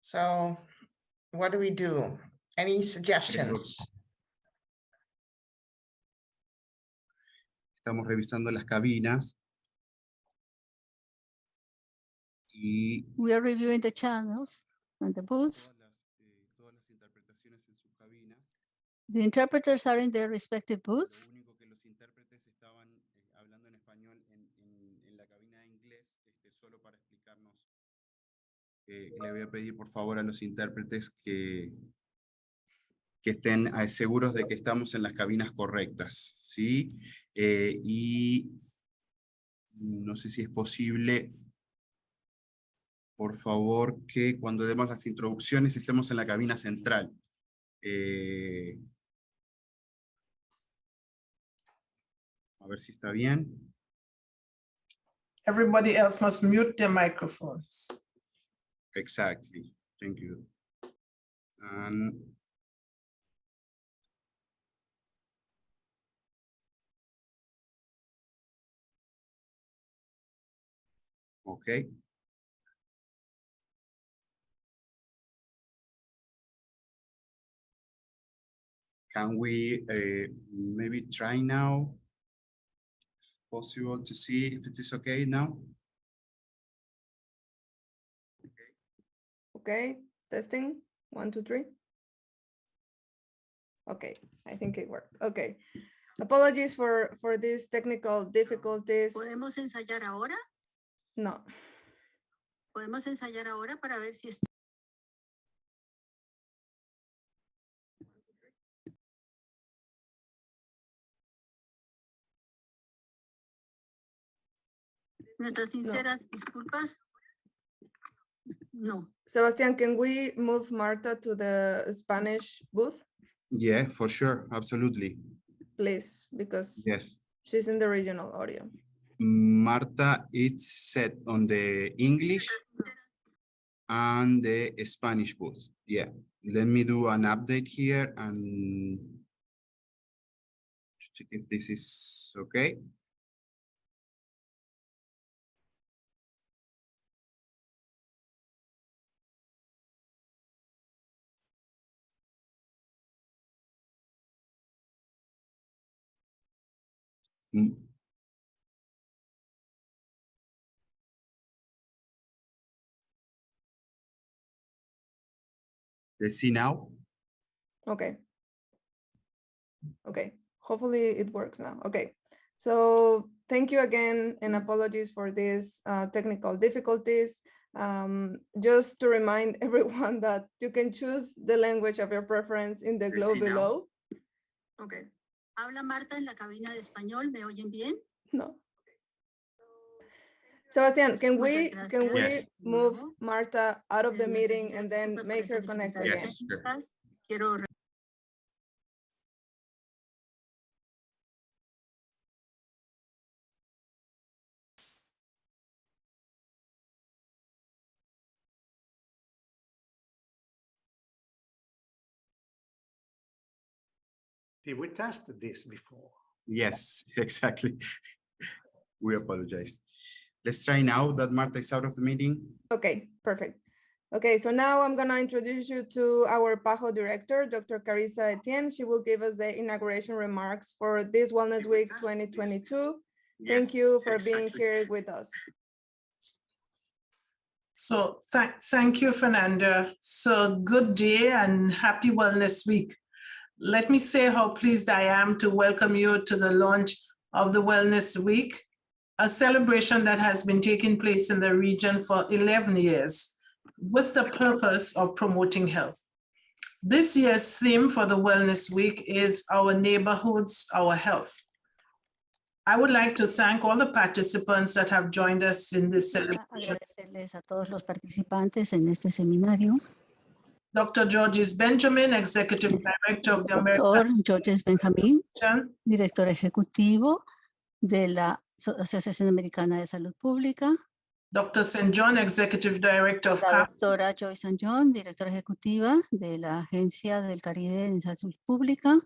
So what do we do? Any suggestions? Estamos revisando las cabinas. Y We are reviewing the channels and the booths. todas las interpretaciones en sus cabinas. The interpreters are in their respective Lo booths. único que los intérpretes estaban hablando en español en la cabina de inglés, solo para explicarnos. Le voy a pedir por favor a los intérpretes que estén seguros de que estamos en las cabinas correctas, ¿sí? Y no sé si es posible, por favor, que cuando demos las introducciones estemos en la cabina central. A ver si está bien. Everybody else must mute their microphones. Exactly. Thank you. And okay. Can we maybe try now? If possible, to see if it is okay now? Okay, testing, 1, 2, 3. Okay, I think it worked. Okay, apologies for these technical difficulties. ¿Podemos ensayar ahora? No, Podemos ensayar ahora para ver si está. Nuestras sinceras disculpas. No. Sebastian, can we move Marta to the Spanish booth, Yeah, for sure. Absolutely. please? Because Yes. she's in the regional audio. Marta, it's set on the English and the Spanish booth. Yeah. Let me do an update here and check if this is okay. Let's see now. Okay. Okay, hopefully it works now. Okay, so thank you again and apologies for these technical difficulties. Just to remind everyone that you can choose the language of your preference in the globe below. Okay. Habla Marta en la cabina de español. ¿Me oyen bien? No. Sebastian, can we Yes. move Marta out of the Nuestras meeting sinceras and then disculpas por make her estas connect dificultades again? Yes, sure. técnicas. Quiero We tested this before. Yes, exactly. We apologize. Let's try now that Marta is out of the meeting. Okay, perfect. Okay, so now I'm gonna introduce you to our PAHO director, Dr. Carissa Etienne. She will give us the inauguration remarks for this Wellness Week 2022. Thank Yes, you for being exactly. here with us. So thank you, Fernanda. So good day and happy Wellness Week. Let me say how pleased I am to welcome you to the launch of the Wellness Week, a celebration that has been taking place in the region for 11 years with the purpose of promoting health. This year's theme for the Wellness Week is Our Neighborhoods, Our Health. I would like to thank all the participants that have joined us in this celebration. agradecerles a todos los participantes en este seminario. Dr. Georges Benjamin, Executive Director of the Doctor American Georges Benjamin, Association, director ejecutivo de la Asociación Americana de Salud Pública. Dr. St. John, Executive Director of La doctora Joyce St. John, directora ejecutiva de la Agencia del Caribe en Salud Pública.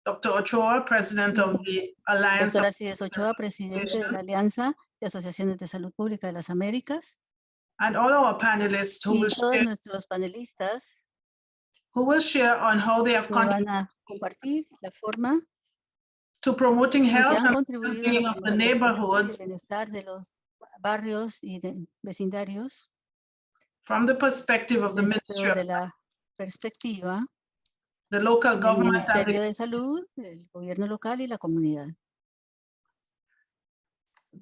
Dr. Ochoa, President of the Alliance Doctora of Cides Ochoa, presidente de la Alianza de Asociaciones de Salud Pública de las Américas. and all our panelists Y todos nuestros panelistas who will share on how they have que van contributed a compartir la forma to promoting en que health han and contribuido a well-being la of the promoción de la salud y neighborhoods bienestar de los barrios y de vecindarios from the perspective of the Ministry desde of la perspectiva the local del government and Ministerio de Salud, el gobierno local y la comunidad.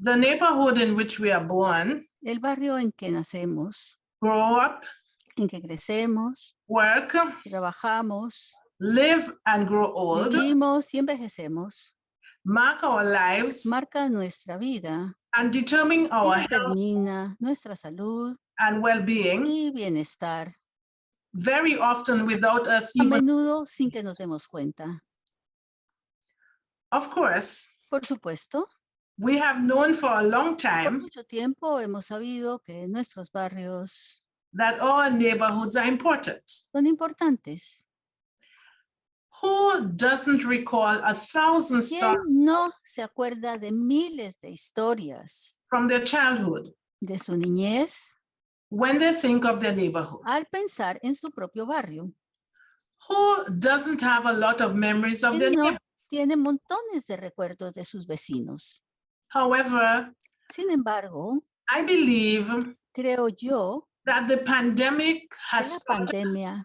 the neighborhood in which we are born, El barrio en que nacemos, grow up, en que crecemos, work, trabajamos, live and grow old, vivimos y envejecemos, mark our lives marca nuestra vida and determine y our health determina nuestra salud and well-being, y bienestar, very often without us a even, menudo sin que nos demos cuenta. of course, Por supuesto, we have known for a long por time mucho tiempo hemos sabido que nuestros barrios that our neighborhoods are important. son importantes. Who doesn't recall 1,000 ¿Quién stories no se acuerda de miles de historias from their childhood de su niñez when they think of their neighborhood? al pensar en su propio barrio? Who doesn't have a lot of memories of their ¿Quién no neighbors? tiene montones de recuerdos de sus vecinos? However, Sin embargo, I believe creo yo that the pandemic que has la taught us pandemia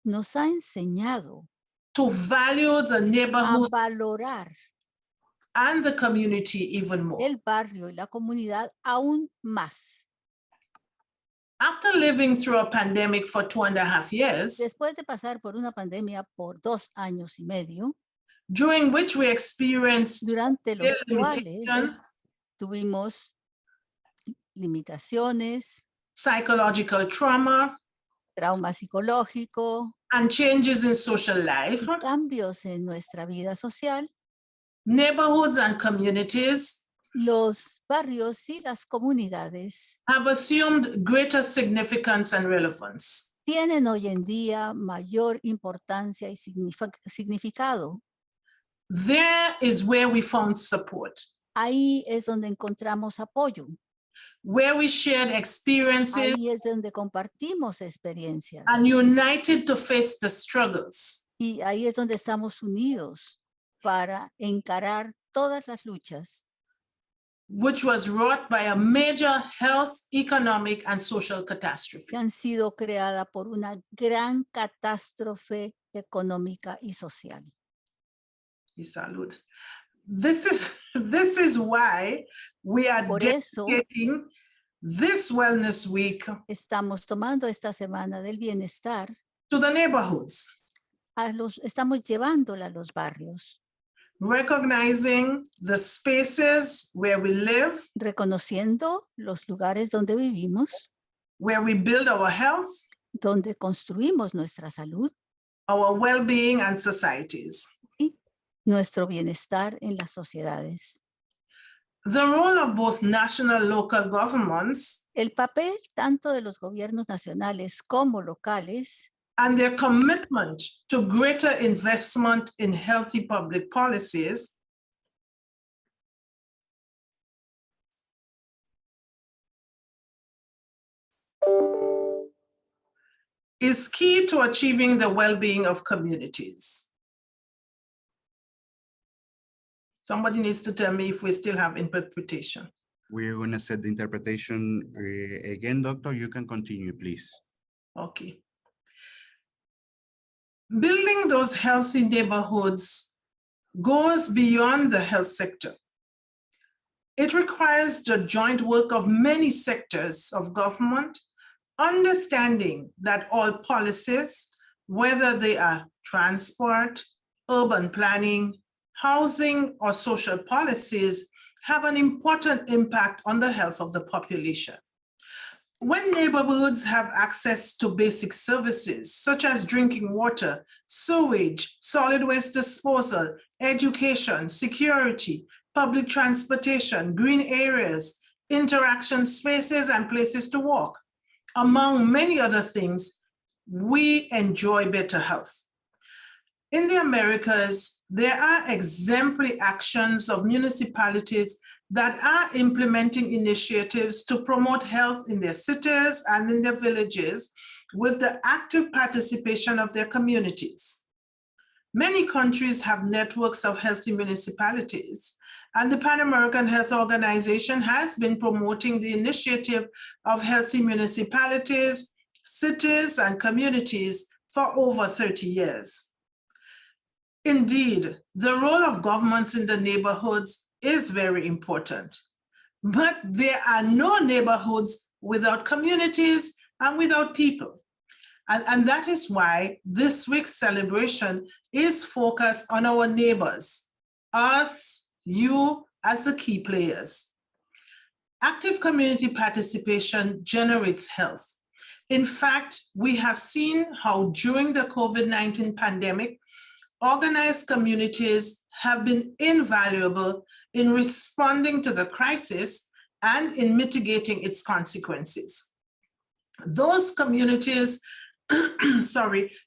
nos ha enseñado to value the a neighborhood valorar and the community even more. el barrio y la comunidad aún más. After living through a pandemic for 2.5 years, Después de pasar por una pandemia por 2 años y medio, during which we experienced durante los cuales limitations, tuvimos limitaciones, psychological trauma, trauma psicológico, and changes in social life, y cambios en nuestra vida social, neighborhoods and communities los barrios y las comunidades have assumed greater significance and relevance. tienen hoy en día mayor importancia y significado. There is where we found support, Ahí es donde encontramos apoyo. where we shared experiences Ahí es donde compartimos experiencias. and united to face the struggles. Y ahí es donde estamos unidos para encarar todas las luchas Which was wrought by a major health, economic, and social que catastrophe. han sido creadas por una gran catástrofe económica y social. Y salud. This is why we are Por eso dedicating this Wellness Week estamos tomando esta semana del bienestar, to the neighborhoods, estamos llevándola a los barrios, recognizing the spaces where we live, reconociendo los lugares donde vivimos, where we build our health, donde construimos nuestra salud, our well-being, and societies. nuestro bienestar en las sociedades. The role of both national and local governments El papel tanto de los gobiernos nacionales como locales and their commitment to greater investment in healthy public policies is key to achieving the well-being of communities. Somebody needs to tell me if we still have interpretation. We're gonna set the interpretation again, doctor. You can continue, please. Okay. Building those healthy neighborhoods goes beyond the health sector. It requires the joint work of many sectors of government, understanding that all policies, whether they are transport, urban planning, housing, or social policies, have an important impact on the health of the population. When neighborhoods have access to basic services such as drinking water, sewage, solid waste disposal, education, security, public transportation, green areas, interaction spaces, and places to walk, among many other things, we enjoy better health. In the Americas, there are exemplary actions of municipalities that are implementing initiatives to promote health in their cities and in their villages with the active participation of their communities. Many countries have networks of healthy municipalities, and the Pan American Health Organization has been promoting the initiative of healthy municipalities, cities, and communities for over 30 years. Indeed, the role of governments in the neighborhoods is very important, but there are no neighborhoods without communities and without people. And that is why this week's celebration is focused on our neighbors, us, you as the key players. Active community participation generates health. In fact, we have seen how during the COVID-19 pandemic, organized communities have been invaluable in responding to the crisis and in mitigating its consequences. Those communities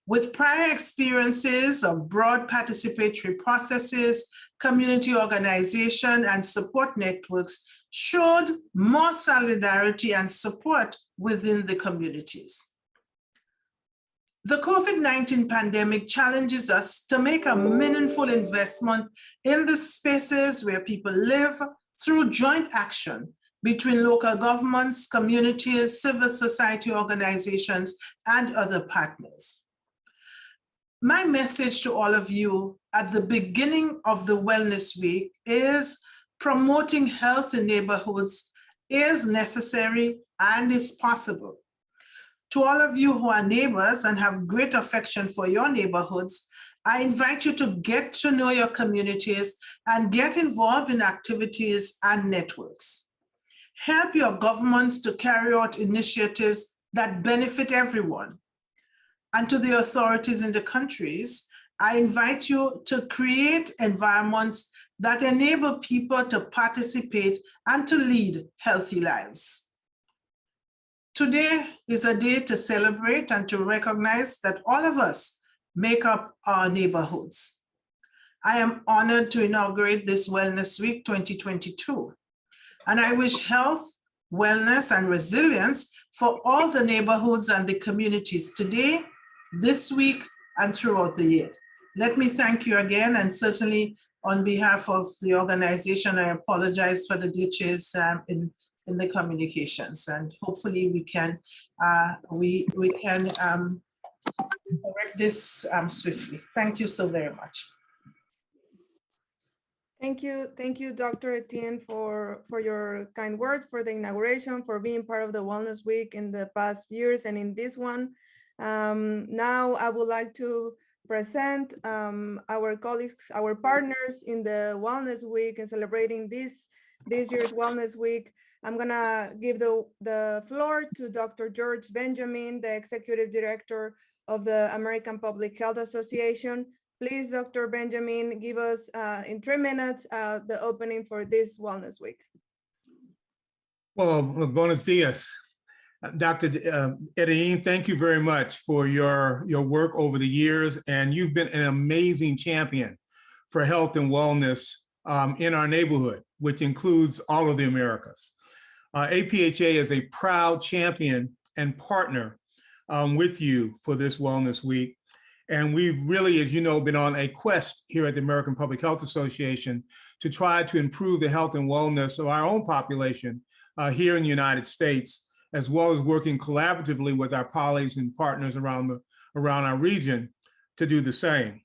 with prior experiences of broad participatory processes, community organization, and support networks showed more solidarity and support within the communities. The COVID-19 pandemic challenges us to make a meaningful investment in the spaces where people live through joint action between local governments, communities, civil society organizations, and other partners. My message to all of you at the beginning of the Wellness Week is promoting health in neighborhoods is necessary and is possible. To all of you who are neighbors and have great affection for your neighborhoods, I invite you to get to know your communities and get involved in activities and networks. Help your governments to carry out initiatives that benefit everyone. And to the authorities in the countries, I invite you to create environments that enable people to participate and to lead healthy lives. Today is a day to celebrate and to recognize that all of us make up our neighborhoods. I am honored to inaugurate this Wellness Week 2022. And I wish health, wellness, and resilience for all the neighborhoods and the communities today, this week, and throughout the year. Let me thank you again, and certainly on behalf of the organization, I apologize for the glitches in the communications, and hopefully we can correct this swiftly. Thank you so very much. Thank you, Dr. Etienne, for your kind words, for the inauguration, for being part of the Wellness Week in the past years and in this one. Now I would like to present our colleagues, our partners in the Wellness Week and celebrating this year's Wellness Week. I'm gonna give the floor to Dr. George Benjamin, the Executive Director of the American Public Health Association. Please, Dr. Benjamin, give us in 3 minutes the opening for this Wellness Week. Well, buenos dias. Dr. Etienne, thank you very much for your work over the years, and you've been an amazing champion for health and wellness in our neighborhood, which includes all of the Americas. APHA is a proud champion and partner with you for this Wellness Week. And we've really, as you know, been on a quest here at the American Public Health Association to try to improve the health and wellness of our own population here in the United States, as well as working collaboratively with our colleagues and partners around our region to do the same.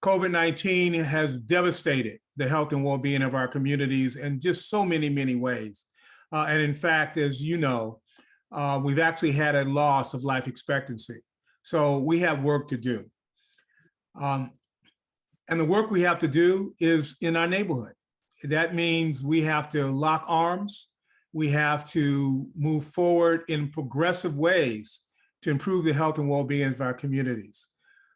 COVID-19 has devastated the health and well-being of our communities in just so many, many ways. And in fact, as you know, we've actually had a loss of life expectancy. So we have work to do. And the work we have to do is in our neighborhood. That means we have to lock arms. We have to move forward in progressive ways to improve the health and well-being of our communities.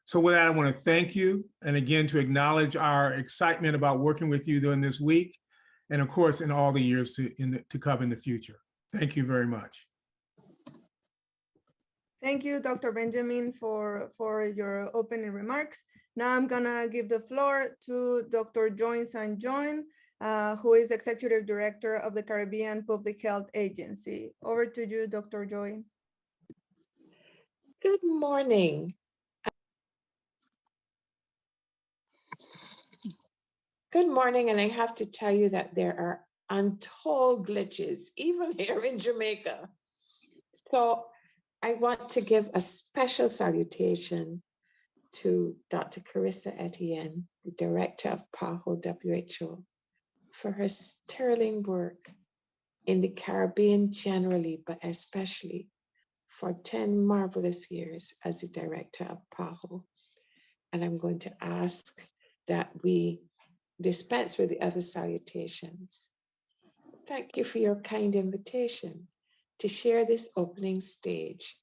So with that, I want to thank you. And again, to acknowledge our excitement about working with you during this week. And of course, in all the years to come in the future. Thank you very much. Thank you, Dr. Benjamin, for your opening remarks. Now I'm gonna give the floor to Dr. Joyce St. John, who is Executive Director of the Caribbean Public Health Agency. Over to you, Dr. Joy. Good morning. Good morning, and I have to tell you that there are untold glitches, even here in Jamaica. So I want to give a special salutation to Dr. Carissa Etienne, the Director of PAHO WHO, for her sterling work in the Caribbean generally, but especially for 10 marvelous years as the Director of PAHO. And I'm going to ask that we dispense with the other salutations. Thank you for your kind invitation to share this opening stage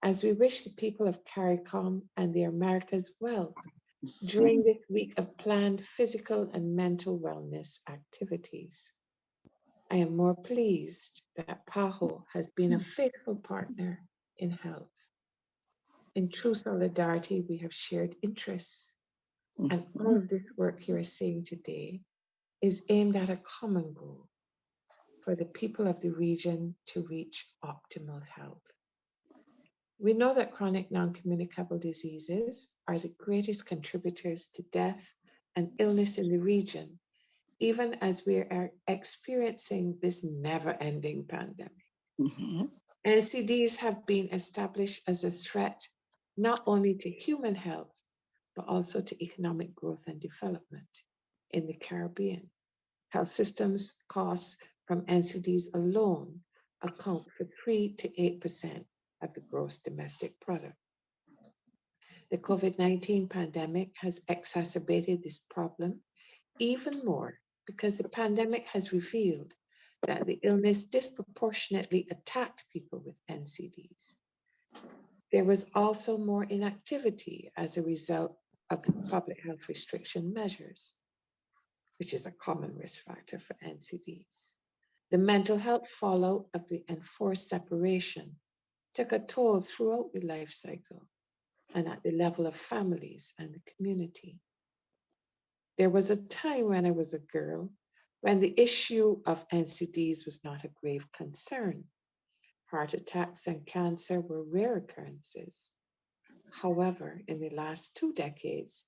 as we wish the people of CARICOM and the Americas well during this week of planned physical and mental wellness activities. I am more pleased that PAHO has been a faithful partner in health. In true solidarity, we have shared interests, and all of this work you are seeing today is aimed at a common goal for the people of the region to reach optimal health. We know that chronic non-communicable diseases are the greatest contributors to death and illness in the region, even as we are experiencing this never-ending pandemic. NCDs have been established as a threat not only to human health, but also to economic growth and development in the Caribbean. Health systems costs from NCDs alone account for 3 to 8% of the gross domestic product. The COVID-19 pandemic has exacerbated this problem even more because the pandemic has revealed that the illness disproportionately attacked people with NCDs. There was also more inactivity as a result of the public health restriction measures, which is a common risk factor for NCDs. The mental health fallout of the enforced separation took a toll throughout the life cycle and at the level of families and the community. There was a time when I was a girl when the issue of NCDs was not a grave concern. Heart attacks and cancer were rare occurrences. However, in the last 2 decades,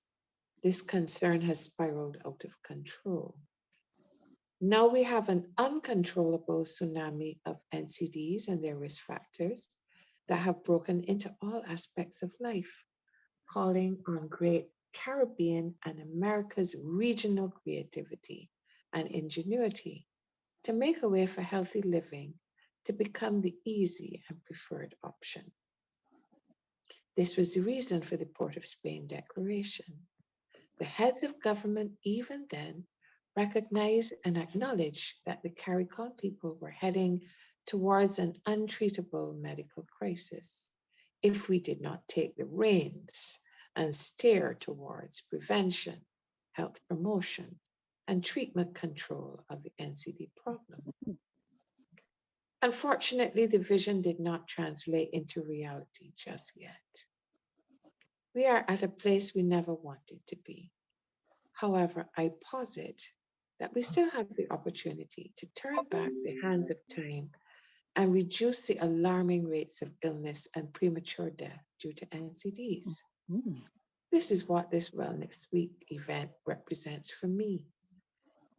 this concern has spiraled out of control. Now we have an uncontrollable tsunami of NCDs and their risk factors that have broken into all aspects of life, calling on great Caribbean and America's regional creativity and ingenuity to make a way for healthy living to become the easy and preferred option. This was the reason for the Port of Spain Declaration. The heads of government even then recognized and acknowledged that the CARICOM people were heading towards an untreatable medical crisis if we did not take the reins and steer towards prevention, health promotion, and treatment control of the NCD problem. Unfortunately, the vision did not translate into reality just yet. We are at a place we never wanted to be. However, I posit that we still have the opportunity to turn back the hands of time and reduce the alarming rates of illness and premature death due to NCDs. This is what this Wellness Week event represents for me.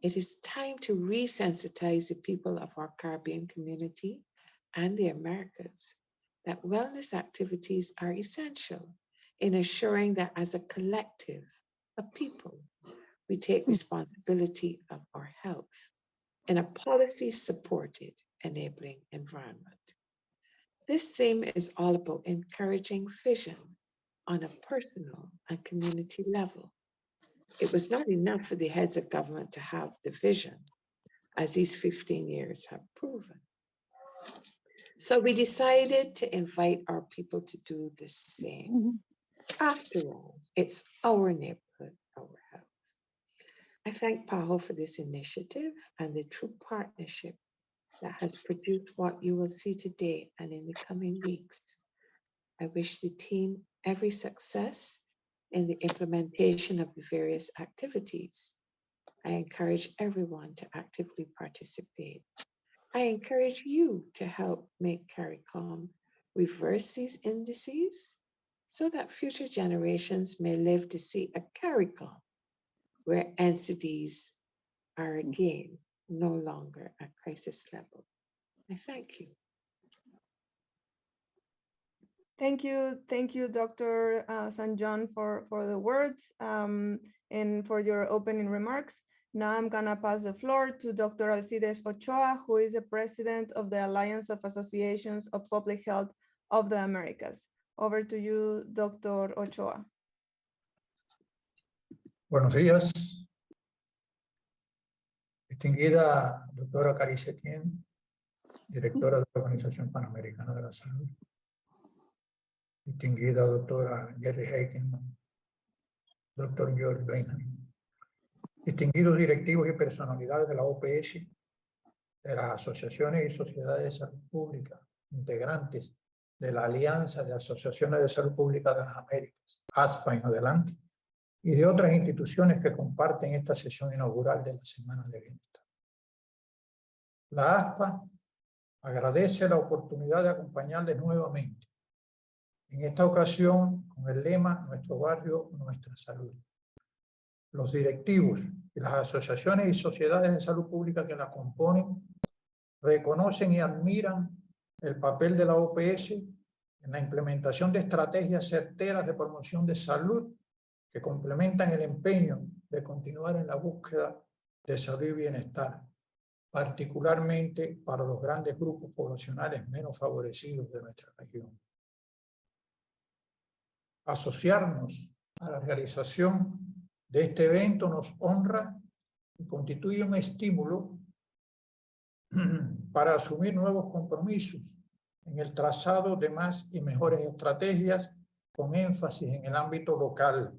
It is time to resensitize the people of our Caribbean community and the Americas that wellness activities are essential in assuring that as a collective, a people, we take responsibility of our health in a policy-supported, enabling environment. This theme is all about encouraging vision on a personal and community level. It was not enough for the heads of government to have the vision, as these 15 years have proven. So we decided to invite our people to do the same. After all, it's our neighborhood, our health. I thank PAHO for this initiative and the true partnership that has produced what you will see today and in the coming weeks. I wish the team every success in the implementation of the various activities. I encourage everyone to actively participate. I encourage you to help make CARICOM reverse these indices so that future generations may live to see a CARICOM where entities are again no longer at crisis level. I thank you. Thank you, Dr. St. John, for the words and for your opening remarks. Now I'm gonna pass the floor to Dr. Alcides Ochoa, who is the president of the Alliance of Associations of Public Health of the Americas. Over to you, Dr. Ochoa. Buenos días. Distinguida doctora Carice Tien, directora de la Organización Panamericana de la Salud. Distinguida doctora Jerry Heikenman, doctor George Bainham. Distinguidos directivos y personalidades de la OPS, de las asociaciones y sociedades de salud pública, integrantes de la Alianza de Asociaciones de Salud Pública de las Américas, ASPA en adelante, y de otras instituciones que comparten esta sesión inaugural de la Semana de Bienestar. La ASPA agradece la oportunidad de acompañarles nuevamente, en esta ocasión con el lema Nuestro barrio, nuestra salud. Los directivos y las asociaciones y sociedades de salud pública que la componen reconocen y admiran el papel de la OPS en la implementación de estrategias certeras de promoción de salud que complementan el empeño de continuar en la búsqueda de salud y bienestar, particularmente para los grandes grupos poblacionales menos favorecidos de nuestra región. Asociarnos a la realización de este evento nos honra y constituye un estímulo para asumir nuevos compromisos en el trazado de más y mejores estrategias con énfasis en el ámbito local,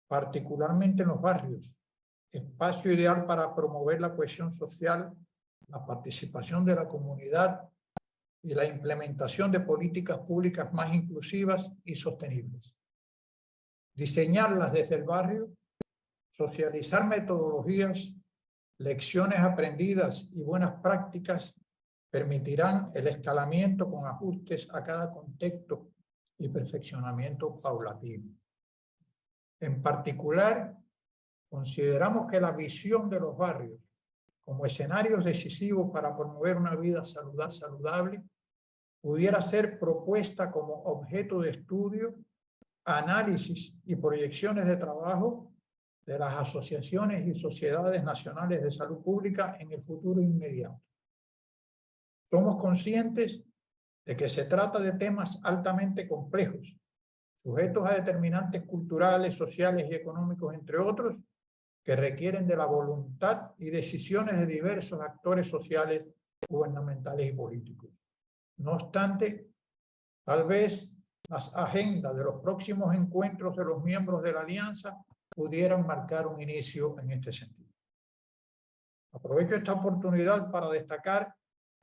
particularmente en los barrios, espacio ideal para promover la cohesión social, la participación de la comunidad y la implementación de políticas públicas más inclusivas y sostenibles. Diseñarlas desde el barrio, socializar metodologías, lecciones aprendidas y buenas prácticas permitirán el escalamiento con ajustes a cada contexto y perfeccionamiento paulatino. En particular, consideramos que la visión de los barrios como escenarios decisivos para promover una vida saludable pudiera ser propuesta como objeto de estudio, análisis y proyecciones de trabajo de las asociaciones y sociedades nacionales de salud pública en el futuro inmediato. Somos conscientes de que se trata de temas altamente complejos, sujetos a determinantes culturales, sociales y económicos, entre otros, que requieren de la voluntad y decisiones de diversos actores sociales, gubernamentales y políticos. No obstante, tal vez las agendas de los próximos encuentros de los miembros de la Alianza pudieran marcar un inicio en este sentido. Aprovecho esta oportunidad para destacar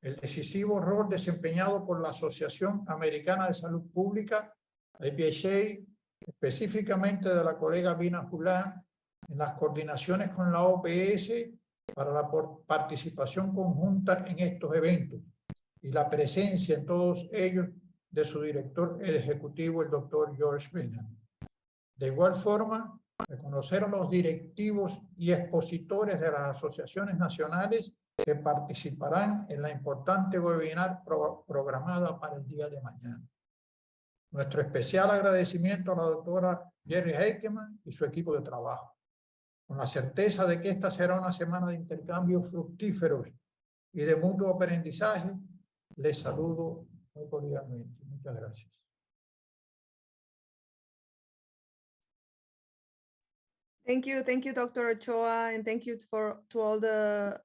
el decisivo rol desempeñado por la Asociación Americana de Salud Pública, APHA, específicamente de la colega Vina Julán, en las coordinaciones con la OPS para la participación conjunta en estos eventos y la presencia en todos ellos de su director ejecutivo, el doctor George Bingham. De igual forma, reconocer a los directivos y expositores de las asociaciones nacionales que participarán en la importante webinar programada para el día de mañana. Nuestro especial agradecimiento a la doctora Jerry Heikenman y su equipo de trabajo, con la certeza de que esta será una semana de intercambios fructíferos y de mutuo aprendizaje. Les saludo muy cordialmente. Muchas gracias. Thank you, Dr. Ochoa, and thank you to all the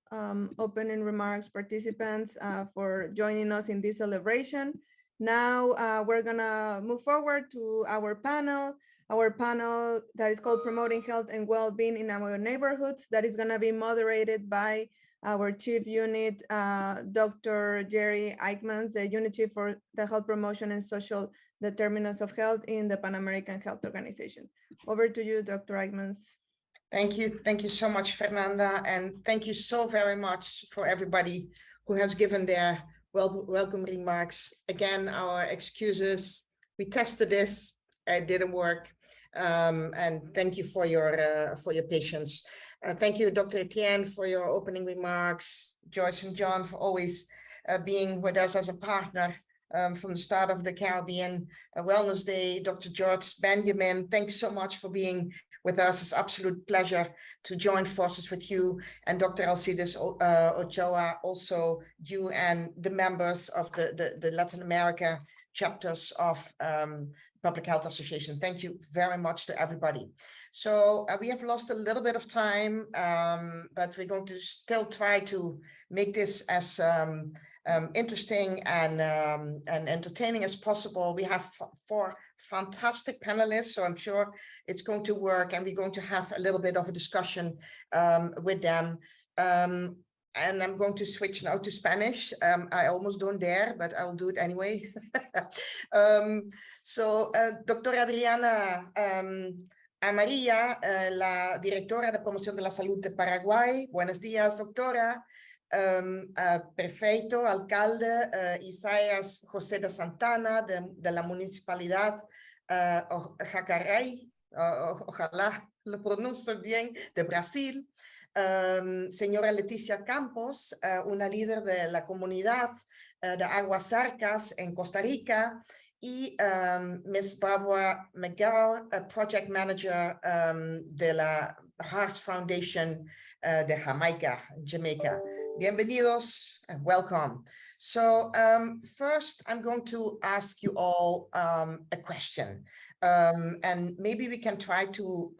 opening remarks participants for joining us in this celebration. Now we're gonna move forward to our panel that is called Promoting Health and Well-Being in Our Neighborhoods, that is gonna be moderated by our Chief Unit, Dr. Jerry Eichmann, the Unit Chief for the Health Promotion and Social Determinants of Health in the Pan American Health Organization. Over to you, Dr. Eichmann. Thank you so much, Fernanda, and thank you so very much for everybody who has given their welcome remarks. Again, our excuses. We tested this, it didn't work, and thank you for your patience. Thank you, Dr. Etienne, for your opening remarks. Joyce and John for always being with us as a partner from the start of the Caribbean Wellness Day. Dr. George Benjamin, thanks so much for being with us. It's an absolute pleasure to join forces with you, and Dr. Alcides Ochoa, also you and the members of the Latin America chapters of Public Health Association. Thank you very much to everybody. So we have lost a little bit of time, but we're going to still try to make this as interesting and entertaining as possible. We have 4 fantastic panelists, so I'm sure it's going to work, and we're going to have a little bit of a discussion with them. And I'm going to switch now to Spanish. I almost don't dare, but I'll do it anyway. Doctora Adriana Amarilla, la directora de promoción de la salud de Paraguay. Buenos días, doctora. Prefeito, alcalde Isaías José de Santana de la municipalidad Jacaray, ojalá lo pronuncio bien, de Brasil. Señora Leticia Campos, una líder de la comunidad de Aguas Arcas en Costa Rica, y Ms. Barbara McGowan, Project Manager de la Heart Foundation de Jamaica. Bienvenidos and welcome. So first, I'm going to ask you all a question, and maybe we can try to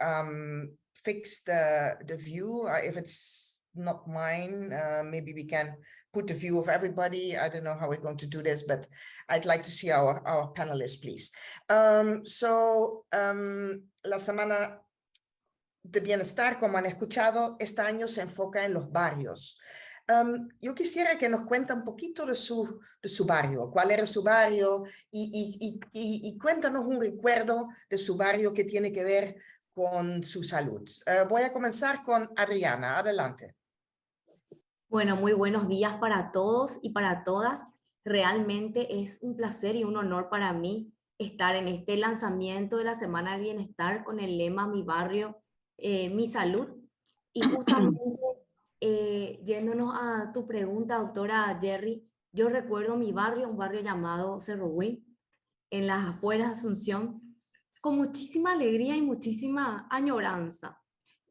fix the view. If it's not mine, maybe we can put the view of everybody. I don't know how we're going to do this, but I'd like to see our panelists, please. La semana de bienestar, como han escuchado, este año se enfoca en los barrios. Yo quisiera que nos cuente un poquito de su barrio, cuál era su barrio, y cuéntanos un recuerdo de su barrio que tiene que ver con su salud. Voy a comenzar con Adriana, adelante. Bueno, muy buenos días para todos y para todas. Realmente es un placer y un honor para mí estar en este lanzamiento de la Semana del Bienestar con el lema Mi Barrio, Mi Salud. Y justamente yéndonos a tu pregunta, doctora Jerry, yo recuerdo mi barrio, un barrio llamado Cerro Huí, en las afueras de Asunción, con muchísima alegría y muchísima añoranza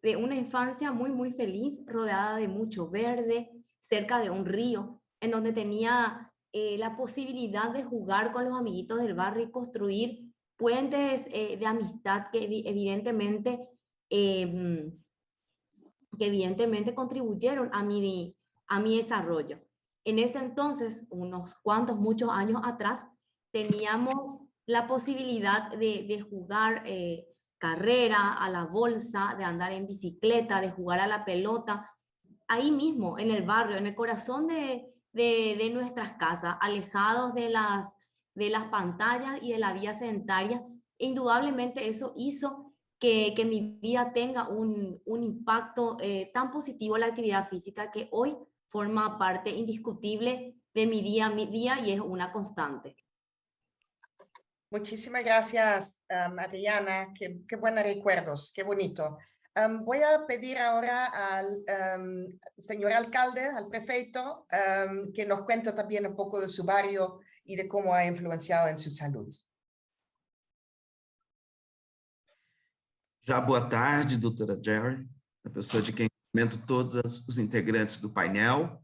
de una infancia muy, muy feliz, rodeada de mucho verde, cerca de un río, en donde tenía la posibilidad de jugar con los amiguitos del barrio y construir puentes de amistad que evidentemente contribuyeron a mi desarrollo. En ese entonces, muchos años atrás, teníamos la posibilidad de jugar carrera, a la bolsa, de andar en bicicleta, de jugar a la pelota, ahí mismo, en el barrio, en el corazón de nuestras casas, alejados de las pantallas y de la vida sedentaria. E indudablemente eso hizo que mi vida tenga un impacto tan positivo en la actividad física, que hoy forma parte indiscutible de mi día y es una constante. Muchísimas gracias, Adriana. Qué buenos recuerdos, qué bonito. Voy a pedir ahora al señor alcalde, al prefeito, que nos cuente también un poco de su barrio y de cómo ha influenciado en su salud. Já boa tarde, doutora Jerry, a pessoa de quem cumprimento todos os integrantes do painel,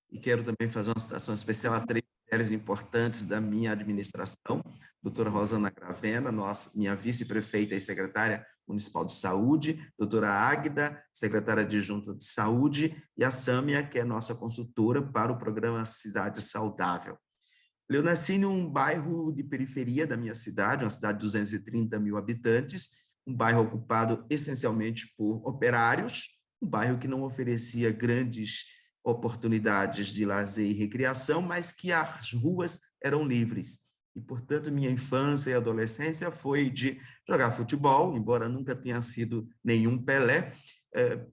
e quero também fazer uma citação especial a 3 mulheres importantes da minha administração, doutora Rosana Gravena, minha vice-prefeita e secretária municipal de saúde, doutora Águida, secretária adjunta de saúde, e a Sâmia, que é nossa consultora para o programa Cidade Saudável. Eu nasci em um bairro de periferia da minha cidade, uma cidade de 230 mil habitantes, um bairro ocupado essencialmente por operários, um bairro que não oferecia grandes oportunidades de lazer e recreação, mas que as ruas eram livres. E, portanto, minha infância e adolescência foi de jogar futebol, embora nunca tenha sido nenhum Pelé,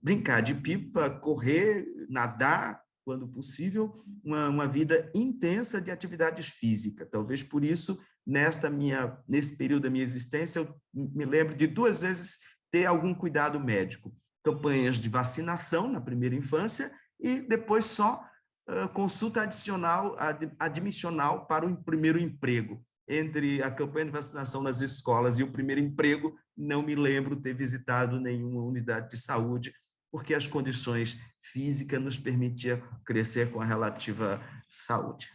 brincar de pipa, correr, nadar, quando possível, uma vida intensa de atividade física. Talvez por isso, nesse período da minha existência, eu me lembro de 2 vezes ter algum cuidado médico. Campanhas de vacinação na primeira infância e depois só consulta admissional para o primeiro emprego. Entre a campanha de vacinação nas escolas e o primeiro emprego, não me lembro ter visitado nenhuma unidade de saúde, porque as condições físicas nos permitiam crescer com a relativa saúde.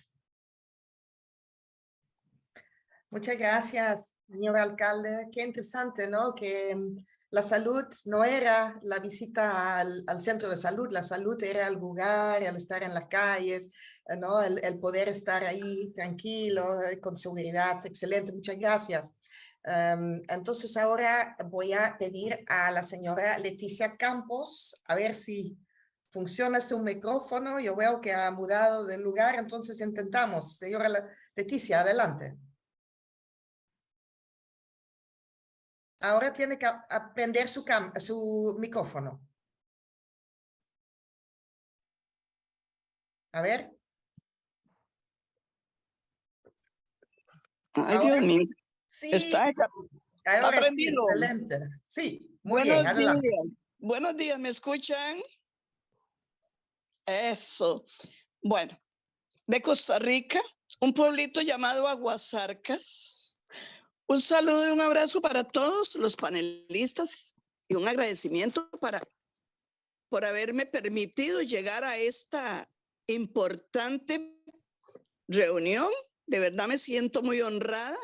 Muchas gracias, señor alcalde. Qué interesante, ¿no? Que la salud no era la visita al centro de salud, la salud era el lugar, el estar en las calles, ¿no? El poder estar ahí tranquilo, con seguridad. Excelente, muchas gracias. Entonces ahora voy a pedir a la señora Leticia Campos, a ver si funciona su micrófono. Yo veo que ha mudado de lugar, entonces intentamos. Señora Leticia, adelante. Ahora tiene que aprender su micrófono. A ver. Ay, Dios mío. Sí, Está ahora sí, aprendido. excelente. Sí, muy bien, adelante. Buenos días, ¿me escuchan? Eso. Bueno, de Costa Rica, un pueblito llamado Aguasarcas. Un saludo y un abrazo para todos los panelistas y un agradecimiento por haberme permitido llegar a esta importante reunión. De verdad me siento muy honrada.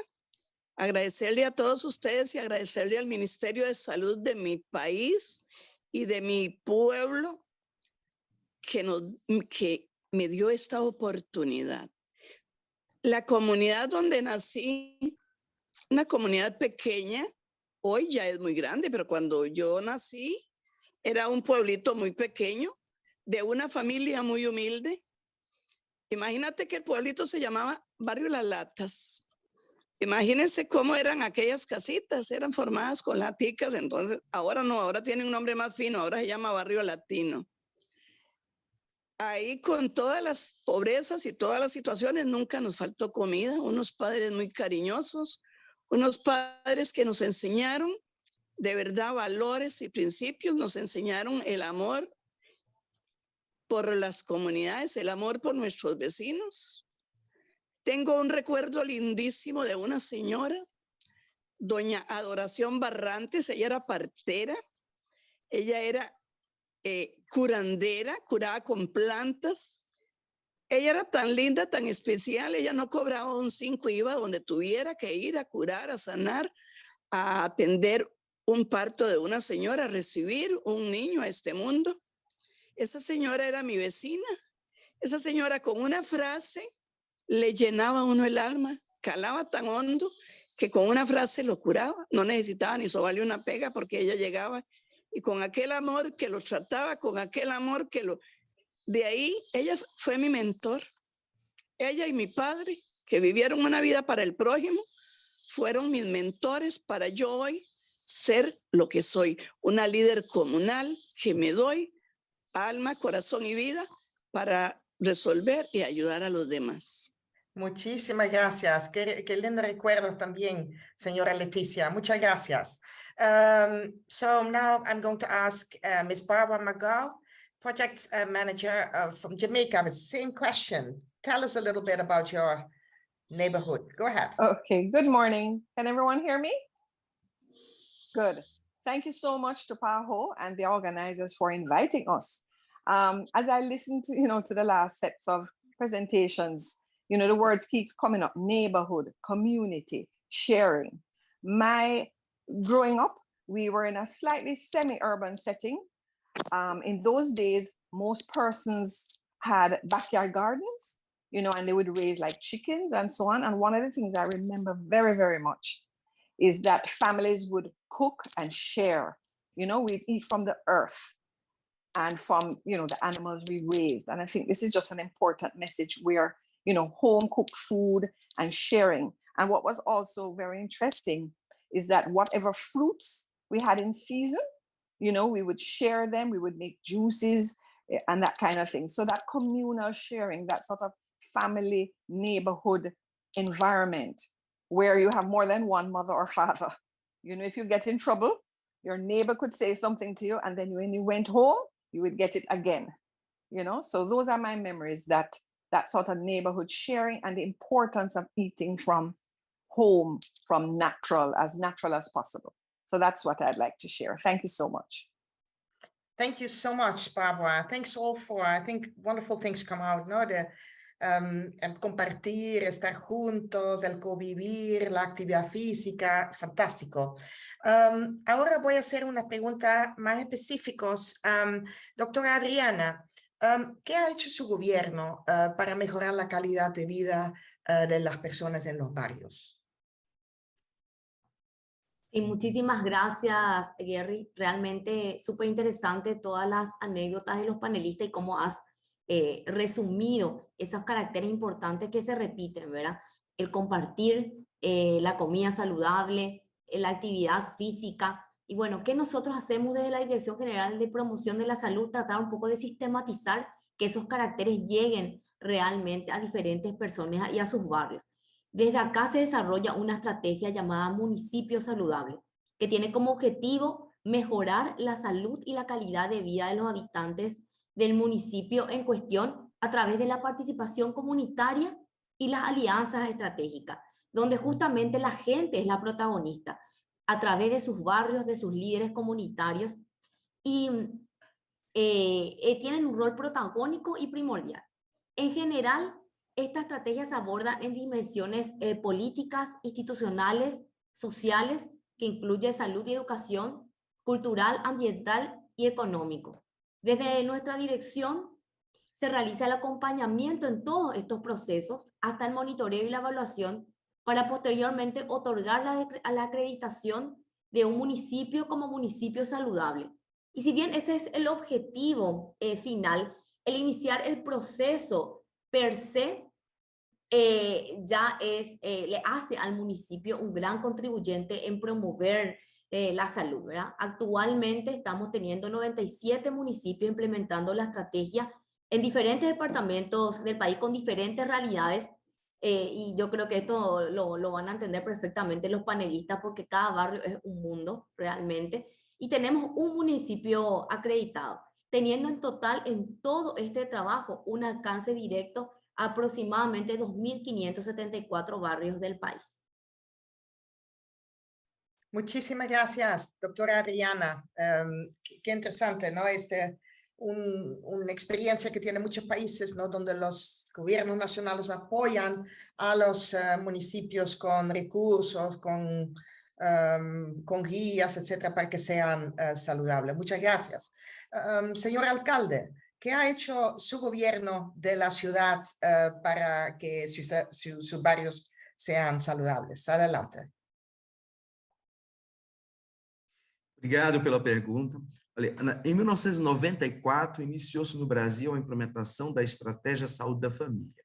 Agradecerle a todos ustedes y agradecerle al Ministerio de Salud de mi país y de mi pueblo que me dio esta oportunidad. La comunidad donde nací, una comunidad pequeña, hoy ya es muy grande, pero cuando yo nací era un pueblito muy pequeño, de una familia muy humilde. Imagínate que el pueblito se llamaba Barrio Las Latas. Imagínense cómo eran aquellas casitas, eran formadas con laticas, entonces ahora no, ahora tiene un nombre más fino, ahora se llama Barrio Latino. Ahí con todas las pobrezas y todas las situaciones nunca nos faltó comida, unos padres muy cariñosos, unos padres que nos enseñaron de verdad valores y principios, nos enseñaron el amor por las comunidades, el amor por nuestros vecinos. Tengo un recuerdo lindísimo de una señora, doña Adoración Barrantes, ella era partera, ella era curandera, curaba con plantas. Ella era tan linda, tan especial, ella no cobraba un 5, iba donde tuviera que ir a curar, a sanar, a atender un parto de una señora, a recibir un niño a este mundo. Esa señora era mi vecina. Esa señora con una frase le llenaba a uno el alma, calaba tan hondo que con una frase lo curaba. No necesitaba ni sobarle una pega porque ella llegaba y con aquel amor que lo trataba, con aquel amor que lo... De ahí, ella fue mi mentor. Ella y mi padre, que vivieron una vida para el prójimo, fueron mis mentores para yo hoy ser lo que soy, una líder comunal que me doy alma, corazón y vida para resolver y ayudar a los demás. Muchísimas gracias. Qué lindo recuerdo también, señora Leticia. Muchas gracias. So now I'm going to ask Ms. Barbara McGow, project manager from Jamaica, with the same question. Tell us a little bit about your neighborhood. Go ahead. Okay, good morning. Can everyone hear me? Good. Thank you so much to PAHO and the organizers for inviting us. As I listened to, to the last sets of presentations, the words keeps coming up: neighborhood, community, sharing. Growing up, we were in a slightly semi-urban setting. In those days, most persons had backyard gardens, and they would raise like chickens and so on. And one of the things I remember very, very much is that families would cook and share. We'd eat from the earth and from, the animals we raised. And I think this is just an important message where, home cooked food and sharing. And what was also very interesting is that whatever fruits we had in season, You know, we would share them, we would make juices and that kind of thing. So that communal sharing, that sort of family neighborhood environment where you have more than one mother or father. You know, if you get in trouble, your neighbor could say something to you, and then when you went home, you would get it again. You know, so those are my memories, that sort of neighborhood sharing and the importance of eating from home, from natural as possible. So that's what I'd like to share. Thank you so much. Thank you so much, Barbara. Thanks all for, I think wonderful things come out, ¿no? El compartir, estar juntos, el convivir, la actividad física, fantástico. Ahora voy a hacer una pregunta más específicos. Doctora Adriana, ¿qué ha hecho su gobierno para mejorar la calidad de vida de las personas en los barrios? Sí, muchísimas gracias, Gary. Realmente súper interesante todas las anécdotas de los panelistas y cómo has resumido esos caracteres importantes que se repiten, ¿verdad? El compartir, la comida saludable, la actividad física. Y bueno, ¿qué nosotros hacemos desde la Dirección General de Promoción de la Salud? Tratar un poco de sistematizar que esos caracteres lleguen realmente a diferentes personas y a sus barrios. Desde acá se desarrolla una estrategia llamada Municipio Saludable, que tiene como objetivo mejorar la salud y la calidad de vida de los habitantes del municipio en cuestión a través de la participación comunitaria y las alianzas estratégicas, donde justamente la gente es la protagonista a través de sus barrios, de sus líderes comunitarios, y tienen un rol protagónico y primordial. En general, esta estrategia se aborda en dimensiones políticas, institucionales, sociales, que incluye salud y educación, cultural, ambiental y económico. Desde nuestra dirección se realiza el acompañamiento en todos estos procesos hasta el monitoreo y la evaluación para posteriormente otorgar la acreditación de un municipio como municipio saludable. Y si bien ese es el objetivo final, el iniciar el proceso per se ya le hace al municipio un gran contribuyente en promover la salud, ¿verdad? Actualmente estamos teniendo 97 municipios implementando la estrategia en diferentes departamentos del país con diferentes realidades, y yo creo que esto lo van a entender perfectamente los panelistas porque cada barrio es un mundo realmente, y tenemos un municipio acreditado, teniendo en total en todo este trabajo un alcance directo a aproximadamente 2.574 barrios del país. Muchísimas gracias, doctora Adriana. Qué interesante, ¿no? Una experiencia que tiene muchos países, ¿no? Donde los gobiernos nacionales apoyan a los municipios con recursos, con guías, etcétera, para que sean saludables. Muchas gracias. Señor alcalde, ¿qué ha hecho su gobierno de la ciudad para que sus barrios sean saludables? Adelante. Obrigado pela pergunta. Olha, em 1994, iniciou-se no Brasil a implementação da Estratégia Saúde da Família.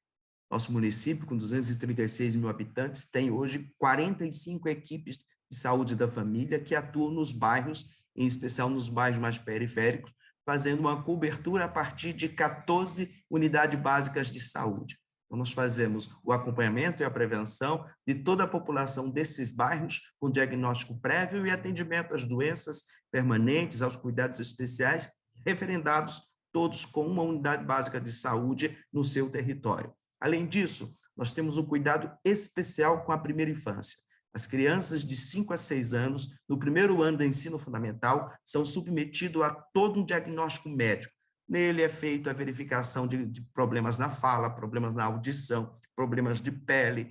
Nosso município, com 236 mil habitantes, tem hoje 45 equipes de saúde da família que atuam nos bairros, em especial nos bairros mais periféricos, fazendo uma cobertura a partir de 14 unidades básicas de saúde. Então, nós fazemos o acompanhamento e a prevenção de toda a população desses bairros com diagnóstico prévio e atendimento às doenças permanentes, aos cuidados especiais, referendados todos com uma unidade básica de saúde no seu território. Além disso, nós temos um cuidado especial com a primeira infância. As crianças de 5 a 6 anos, no primeiro ano do ensino fundamental, são submetidos a todo um diagnóstico médico. Nele é feita a verificação de problemas na fala, problemas na audição, problemas de pele,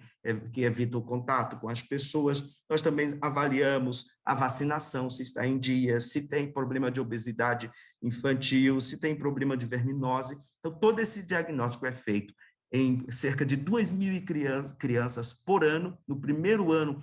que evitam o contato com as pessoas. Nós também avaliamos a vacinação, se está em dia, se tem problema de obesidade infantil, se tem problema de verminose. Então, todo esse diagnóstico é feito em cerca de 2.000 crianças por ano, no primeiro ano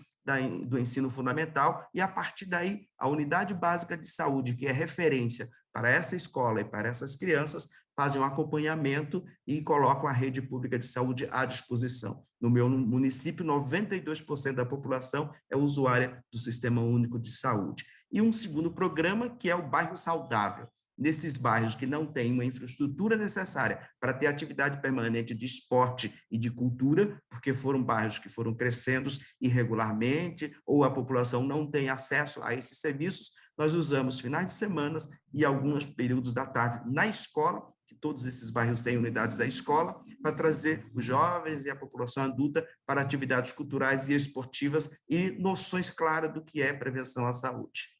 do ensino fundamental, e a partir daí, a unidade básica de saúde, que é referência para essa escola e para essas crianças, fazem um acompanhamento e colocam a rede pública de saúde à disposição. No meu município, 92% da população é usuária do Sistema Único de Saúde. E um segundo programa, que é o Bairro Saudável. Nesses bairros que não têm uma infraestrutura necessária para ter atividade permanente de esporte e de cultura, porque foram bairros que foram crescendo irregularmente, ou a população não tem acesso a esses serviços, nós usamos finais de semana e alguns períodos da tarde na escola, que todos esses bairros têm unidades da escola, para trazer os jovens e a população adulta para atividades culturais e esportivas e noções claras do que é prevenção à saúde.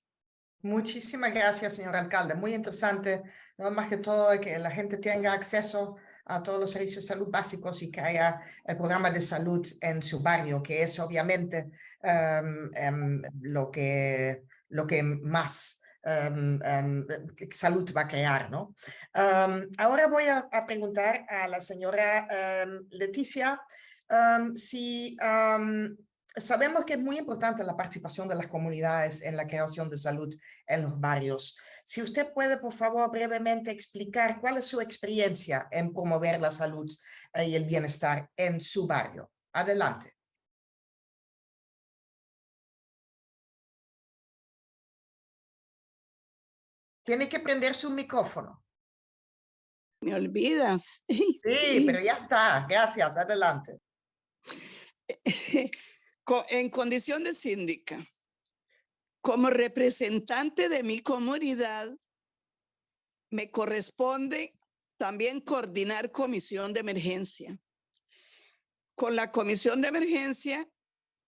Muchísimas gracias, señor alcalde. Muy interesante, no más que todo, que la gente tenga acceso a todos los servicios de salud básicos y que haya el programa de salud en su barrio, que es obviamente lo que más salud va a crear, ¿no? Ahora voy a preguntar a la señora Leticia si... sabemos que es muy importante la participación de las comunidades en la creación de salud en los barrios. Si usted puede, por favor, brevemente explicar cuál es su experiencia en promover la salud y el bienestar en su barrio. Adelante. Tiene que prender su micrófono. Me olvidas. Sí, pero ya está. Gracias. Adelante. En condición de síndica, como representante de mi comunidad, me corresponde también coordinar comisión de emergencia. Con la comisión de emergencia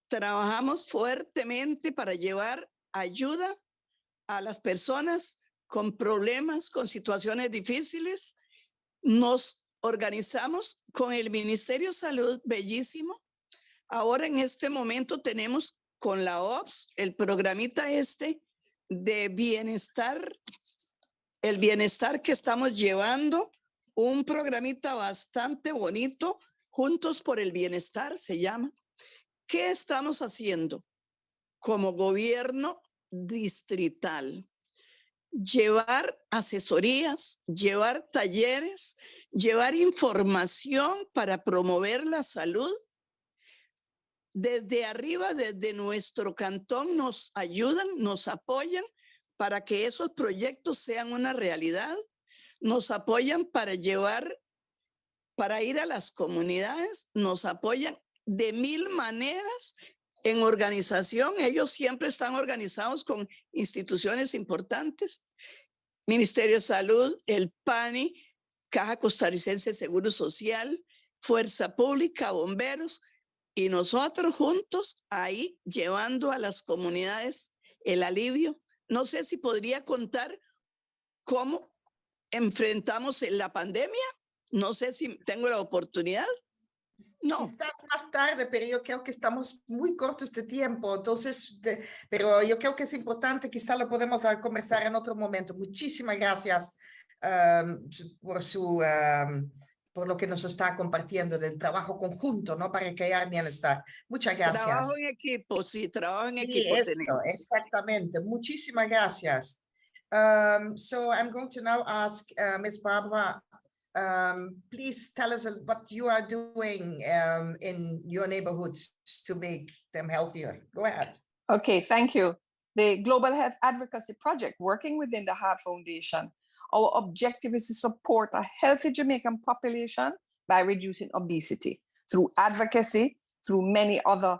trabajamos fuertemente para llevar ayuda a las personas con problemas, con situaciones difíciles. Nos organizamos con el Ministerio de Salud, bellísimo. Ahora en este momento tenemos con la OPS el programita de bienestar, el bienestar que estamos llevando, un programita bastante bonito, Juntos por el Bienestar se llama. ¿Qué estamos haciendo como gobierno distrital? Llevar asesorías, llevar talleres, llevar información para promover la salud. Desde arriba, desde nuestro cantón, nos ayudan, nos apoyan para que esos proyectos sean una realidad. Nos apoyan para ir a las comunidades, nos apoyan de 1000 maneras en organización. Ellos siempre están organizados con instituciones importantes. Ministerio de Salud, el PANI, Caja Costarricense de Seguro Social, Fuerza Pública, bomberos, y nosotros juntos ahí llevando a las comunidades el alivio. No sé si podría contar cómo enfrentamos la pandemia. No sé si tengo la oportunidad. No. Quizás más tarde, pero yo creo que estamos muy cortos de tiempo, entonces, pero yo creo que es importante, quizás lo podemos conversar en otro momento. Muchísimas gracias por lo que nos está compartiendo del trabajo conjunto, ¿no? Para crear bienestar. Muchas gracias. Trabajo en equipo, sí, trabajo en equipo. Sí, esto, exactamente. Muchísimas gracias. So I'm going to now ask Ms. Barbara, please tell us what you are doing in your neighborhoods to make them healthier. Go ahead. Okay, thank you. The Global Health Advocacy Project, working within the Heart Foundation, our objective is to support a healthy Jamaican population by reducing obesity through advocacy, through many other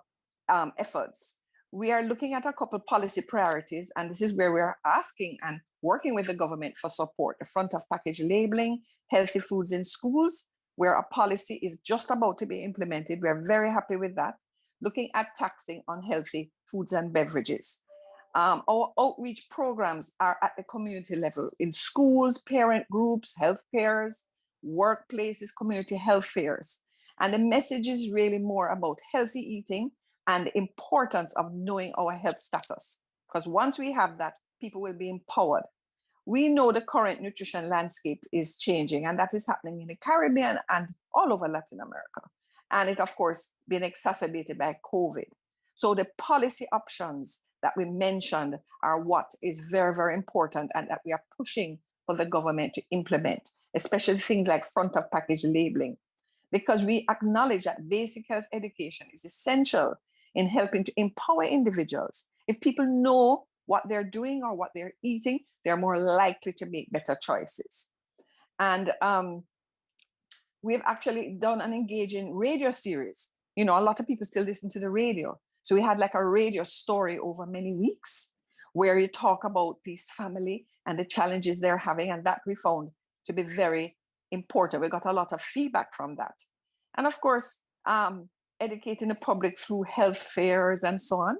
efforts. We are looking at a couple policy priorities, and this is where we're asking and working with the government for support. The front of package labeling, healthy foods in schools, where a policy is just about to be implemented. We're very happy with that. Looking at taxing on healthy foods and beverages. Our outreach programs are at the community level in schools, parent groups, health fairs, workplaces, community health fairs. And the message is really more about healthy eating and the importance of knowing our health status. Because once we have that, people will be empowered. We know the current nutrition landscape is changing, and that is happening in the Caribbean and all over Latin America. And it, of course, been exacerbated by COVID. So the policy options that we mentioned are what is very, very important and that we are pushing for the government to implement, especially things like front of package labeling, because we acknowledge that basic health education is essential in helping to empower individuals. If people know what they're doing or what they're eating, they're more likely to make better choices. And we've actually done an engaging radio series. You know, a lot of people still listen to the radio. So we had like a radio story over many weeks where you talk about this family and the challenges they're having. And that we found to be very important. We got a lot of feedback from that. And of course, educating the public through health fairs and so on.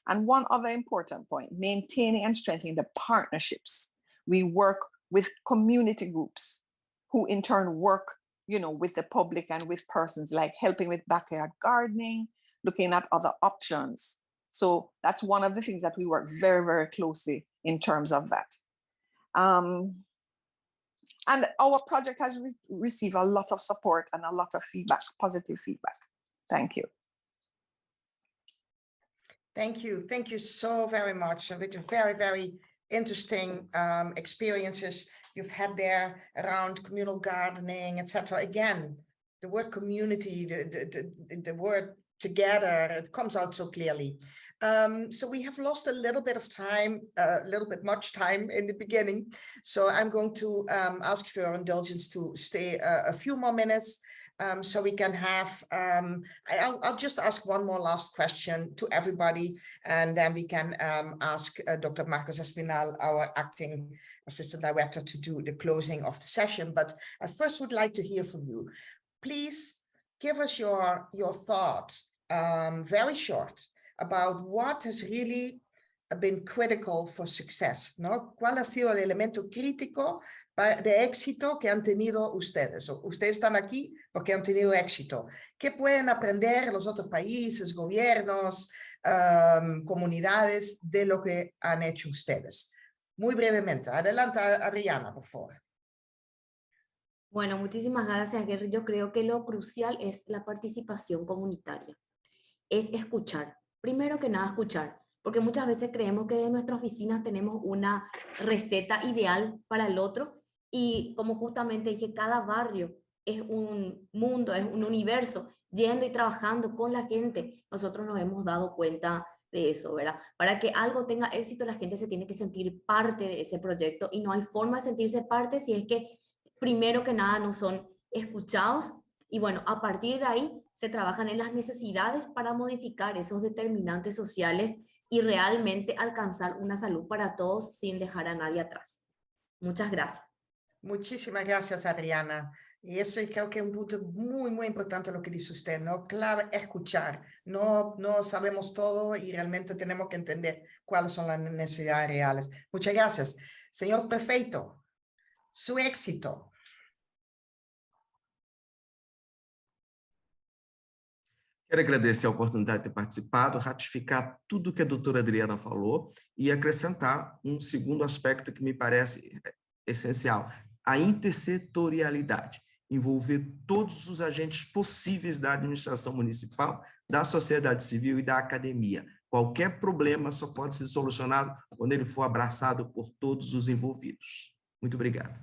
And one other important point, maintaining and strengthening the partnerships. We work with community groups who in turn work, you know, with the public and with persons, like helping with backyard gardening, looking at other options. So that's one of the things that we work very, very closely in terms of that. And our project has received a lot of support and a lot of feedback, positive feedback. Thank you. Thank you. Thank you so very much. With the very, very interesting experiences you've had there around communal gardening, etc. Again, the word community, the word together, it comes out so clearly. So we have lost a little bit of time, much time in the beginning. So I'm going to ask for your indulgence to stay a few more minutes so we can have, I'll just ask one more last question to everybody, and then we can ask Dr. Marcos Espinal, our acting assistant director, to do the closing of the session. But I first would like to hear from you. Please give us your thoughts, very short, about what has really been critical for success, ¿no? ¿Cuál ha sido el elemento crítico de éxito que han tenido ustedes? Ustedes están aquí porque han tenido éxito. ¿Qué pueden aprender los otros países, gobiernos, comunidades de lo que han hecho ustedes? Muy brevemente. Adelante, Adriana, por favor. Bueno, muchísimas gracias, Gary. Yo creo que lo crucial es la participación comunitaria. Es escuchar. Primero que nada, escuchar. Porque muchas veces creemos que en nuestras oficinas tenemos una receta ideal para el otro. Y como justamente dije, cada barrio es un mundo, es un universo. Yendo y trabajando con la gente, nosotros nos hemos dado cuenta de eso, ¿verdad? Para que algo tenga éxito, la gente se tiene que sentir parte de ese proyecto. Y no hay forma de sentirse parte si es que primero que nada no son escuchados, y bueno, a partir de ahí se trabajan en las necesidades para modificar esos determinantes sociales y realmente alcanzar una salud para todos sin dejar a nadie atrás. Muchas gracias. Muchísimas gracias, Adriana. Y eso creo que es un punto muy, muy importante lo que dice usted, ¿no? Clave escuchar. No sabemos todo y realmente tenemos que entender cuáles son las necesidades reales. Muchas gracias. Señor Prefeito, su éxito. Quero agradecer a oportunidade de ter participado, ratificar tudo que a doutora Adriana falou e acrescentar um segundo aspecto que me parece essencial, a intersetorialidade, envolver todos os agentes possíveis da administração municipal, da sociedade civil e da academia. Qualquer problema só pode ser solucionado quando ele for abraçado por todos os envolvidos. Muito obrigado.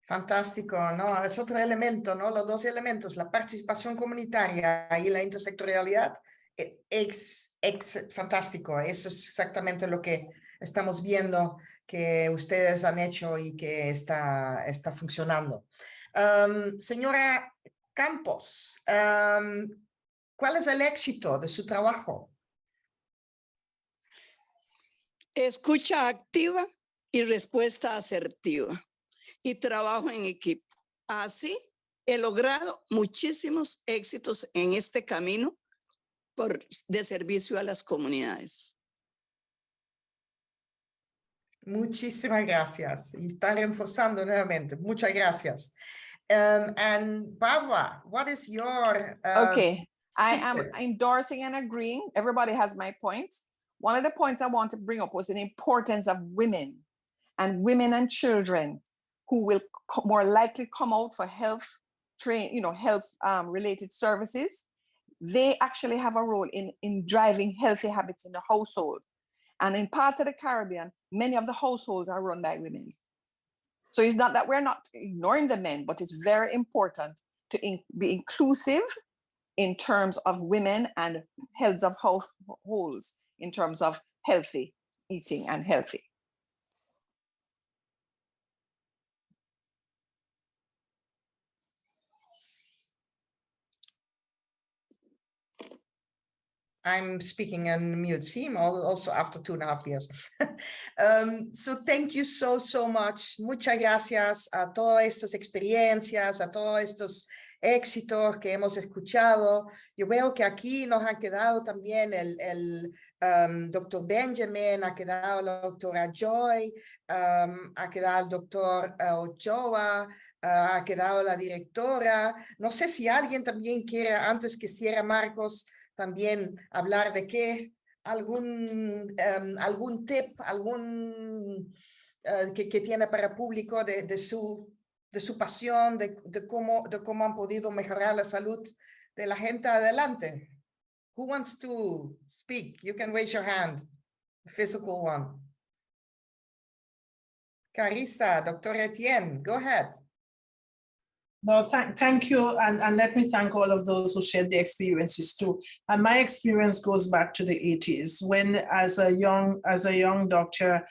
Fantástico, ¿no? Es otro elemento, ¿no? Los dos elementos, la participación comunitaria y la intersectorialidad, es fantástico. Eso es exactamente lo que estamos viendo que ustedes han hecho y que está funcionando. Señora Campos, ¿cuál es el éxito de su trabajo? Escucha activa y respuesta asertiva. Y trabajo en equipo. Así he logrado muchísimos éxitos en este camino de servicio a las comunidades. Muchísimas gracias. Y está reforzando nuevamente. Muchas gracias. And Barbara, what is your Okay, I am secret? endorsing and agreeing. Everybody has my points. One of the points I want to bring up was the importance of women and children who will more likely come out for health related services. They actually have a role in driving healthy habits in the household. And in parts of the Caribbean, many of the households are run by women. So it's not that we're not ignoring the men, but it's very important to be inclusive in terms of women and heads of households, in terms of healthy eating and healthy. I'm speaking on mute, see, also after 2.5 years. So thank you so much. Muchas gracias a todas estas experiencias, a todos estos éxitos que hemos escuchado. Yo veo que aquí nos han quedado también el doctor Benjamin, ha quedado la doctora Joy, ha quedado el doctor Ochoa, ha quedado la directora. No sé si alguien también quiere, antes que cierre Marcos, también hablar de qué, algún tip, que tiene para el público de su pasión, de cómo han podido mejorar la salud de la gente adelante. Who wants to speak? You can raise your hand, the physical one. Carissa, Dr. Etienne, go ahead. No, thank you. And let me thank all of those who shared their experiences too. And my experience goes back to the 80s when, as a young doctor,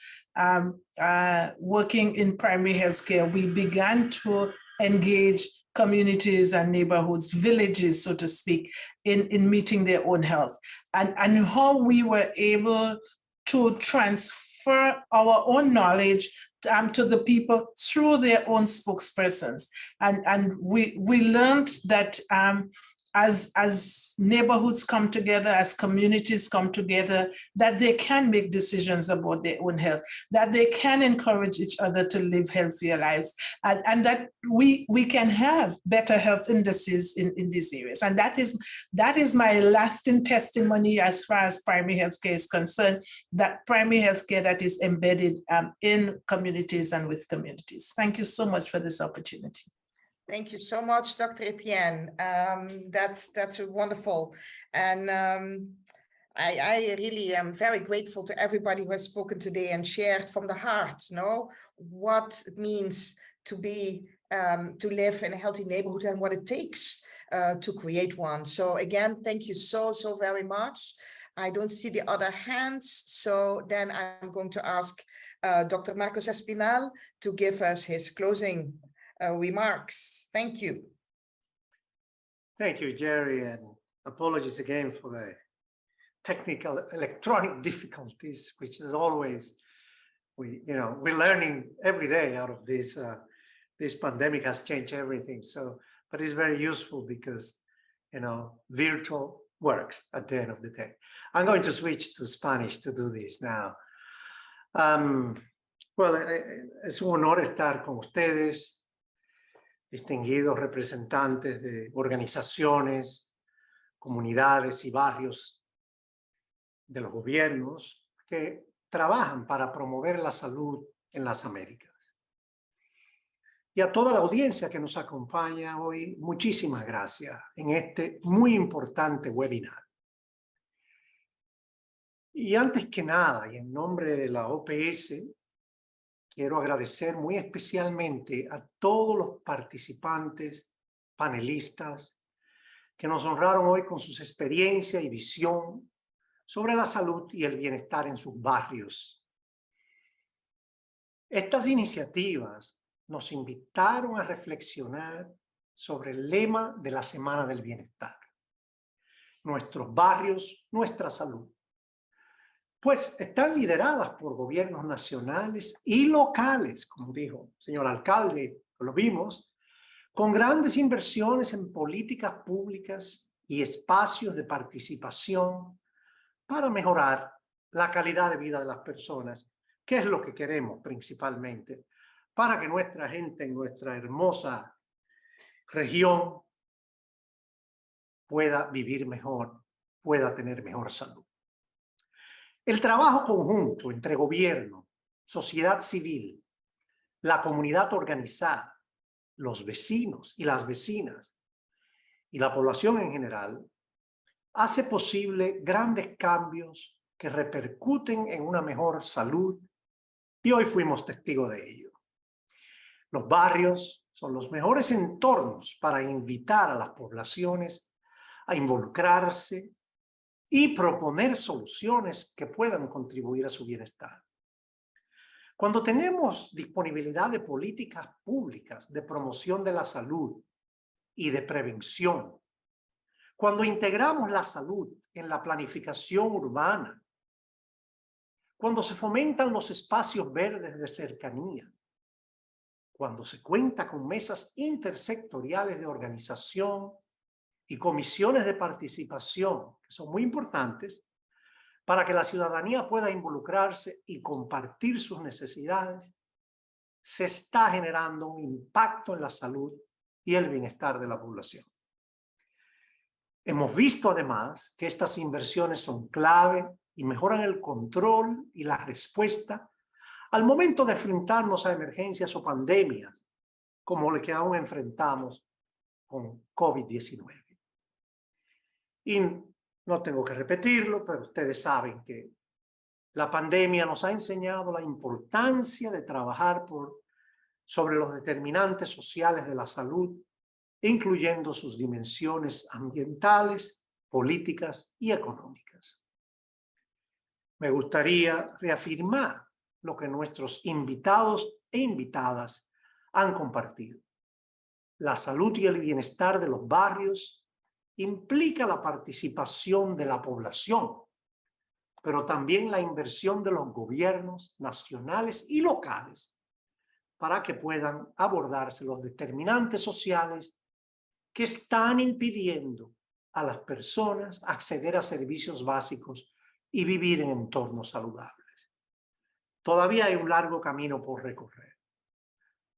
working in primary healthcare, we began to engage communities and neighborhoods, villages, so to speak, in meeting their own health. And how we were able to transfer our own knowledge to the people through their own spokespersons. And we learned that as neighborhoods come together, as communities come together, that they can make decisions about their own health, that they can encourage each other to live healthier lives, and that we can have better health indices in these areas. And that is my lasting testimony as far as primary healthcare is concerned, that primary healthcare that is embedded in communities and with communities. Thank you so much for this opportunity. Thank you so much, Dr. Etienne. That's wonderful. And I really am very grateful to everybody who has spoken today and shared from the heart, what it means to live in a healthy neighborhood and what it takes to create one. So again, thank you so very much. I don't see the other hands. So then I'm going to ask Dr. Marcos Espinal to give us his closing remarks. Thank you. Thank you, Jerry, and apologies again for the technical electronic difficulties, which is always, we're learning every day out of this. This pandemic has changed everything. So, but it's very useful because, virtual works at the end of the day. I'm going to switch to Spanish to do this now. Well, es un honor estar con ustedes, distinguidos representantes de organizaciones, comunidades y barrios de los gobiernos que trabajan para promover la salud en las Américas. Y a toda la audiencia que nos acompaña hoy, muchísimas gracias en este muy importante webinar. Y antes que nada, y en nombre de la OPS, quiero agradecer muy especialmente a todos los participantes, panelistas, que nos honraron hoy con sus experiencias y visión sobre la salud y el bienestar en sus barrios. Estas iniciativas nos invitaron a reflexionar sobre el lema de la Semana del Bienestar. Nuestros barrios, nuestra salud. Pues están lideradas por gobiernos nacionales y locales, como dijo el señor alcalde, lo vimos, con grandes inversiones en políticas públicas y espacios de participación para mejorar la calidad de vida de las personas, que es lo que queremos principalmente, para que nuestra gente en nuestra hermosa región pueda vivir mejor, pueda tener mejor salud. El trabajo conjunto entre gobierno, sociedad civil, la comunidad organizada, los vecinos y las vecinas y la población en general hace posible grandes cambios que repercuten en una mejor salud y hoy fuimos testigos de ello. Los barrios son los mejores entornos para invitar a las poblaciones a involucrarse y proponer soluciones que puedan contribuir a su bienestar. Cuando tenemos disponibilidad de políticas públicas de promoción de la salud y de prevención, cuando integramos la salud en la planificación urbana, cuando se fomentan los espacios verdes de cercanía, cuando se cuenta con mesas intersectoriales de organización y comisiones de participación, que son muy importantes, para que la ciudadanía pueda involucrarse y compartir sus necesidades, se está generando un impacto en la salud y el bienestar de la población. Hemos visto además que estas inversiones son clave y mejoran el control y la respuesta al momento de enfrentarnos a emergencias o pandemias, como la que aún enfrentamos con COVID-19. Y no tengo que repetirlo, pero ustedes saben que la pandemia nos ha enseñado la importancia de trabajar sobre los determinantes sociales de la salud, incluyendo sus dimensiones ambientales, políticas y económicas. Me gustaría reafirmar lo que nuestros invitados e invitadas han compartido. La salud y el bienestar de los barrios implica la participación de la población, pero también la inversión de los gobiernos nacionales y locales para que puedan abordarse los determinantes sociales que están impidiendo a las personas acceder a servicios básicos y vivir en entornos saludables. Todavía hay un largo camino por recorrer.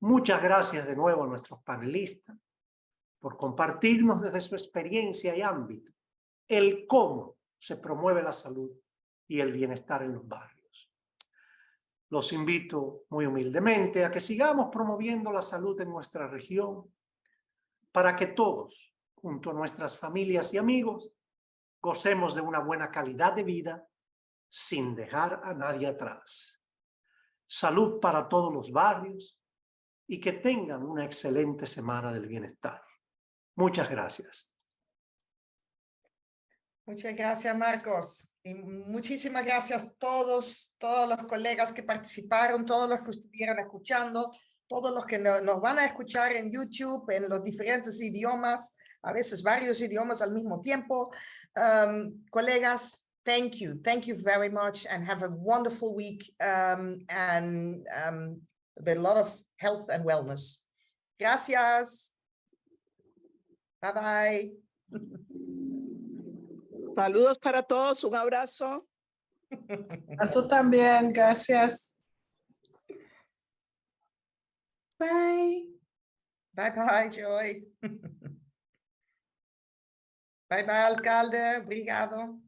Muchas gracias de nuevo a nuestros panelistas por compartirnos desde su experiencia y ámbito el cómo se promueve la salud y el bienestar en los barrios. Los invito muy humildemente a que sigamos promoviendo la salud en nuestra región para que todos, junto a nuestras familias y amigos, gocemos de una buena calidad de vida sin dejar a nadie atrás. Salud para todos los barrios y que tengan una excelente semana del bienestar. Muchas gracias. Muchas gracias, Marcos. Y muchísimas gracias a todos los colegas que participaron, todos los que estuvieron escuchando, todos los que nos van a escuchar en YouTube, en los diferentes idiomas, a veces varios idiomas al mismo tiempo. Colegas, thank you very much and have a wonderful week with a lot of health and wellness. Gracias. Bye bye. Saludos para todos, un abrazo. Eso también, gracias. Bye. Bye bye, Joy. Bye bye, alcalde. Obrigado.